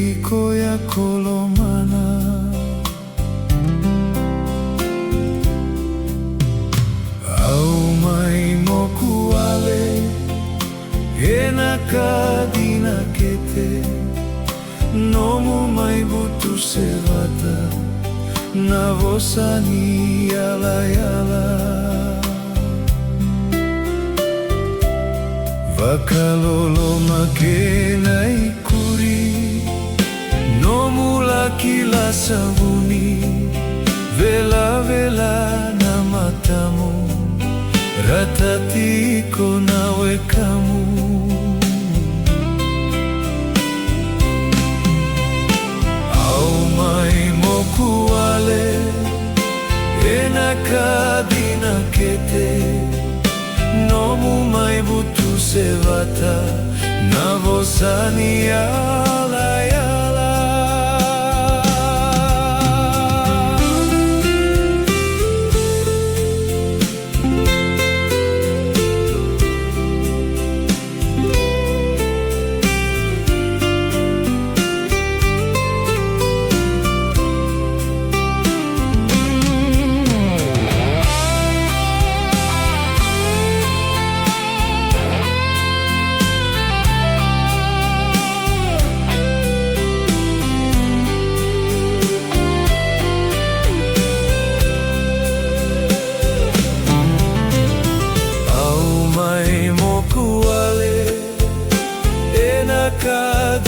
iko ya kolomana. Au mai moku ale enaka dina kete, nomu mai butu sevata na vosani yala yala. Vakalolo makena ikuri, nomu laki la sabuni, vela vela na matamu, ratatiko nawe kamu. Au mai moku ale enaka dina kete, nomu mai butu sevata na vosani yala yala.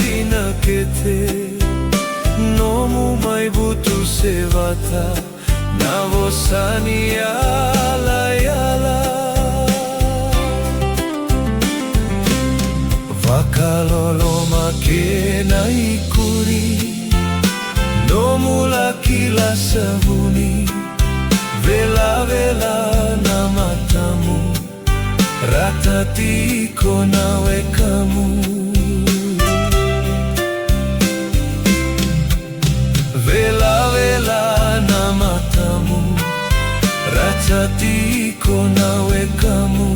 Dina kete, nomu mai butu sevata na vosani yala yala. Vakalolo makena ikuri, nomu laki la sabuni, vela vela na matamu, ratatiko nawe kamu. Vela vela na matamu, ratatiko nawe kamu.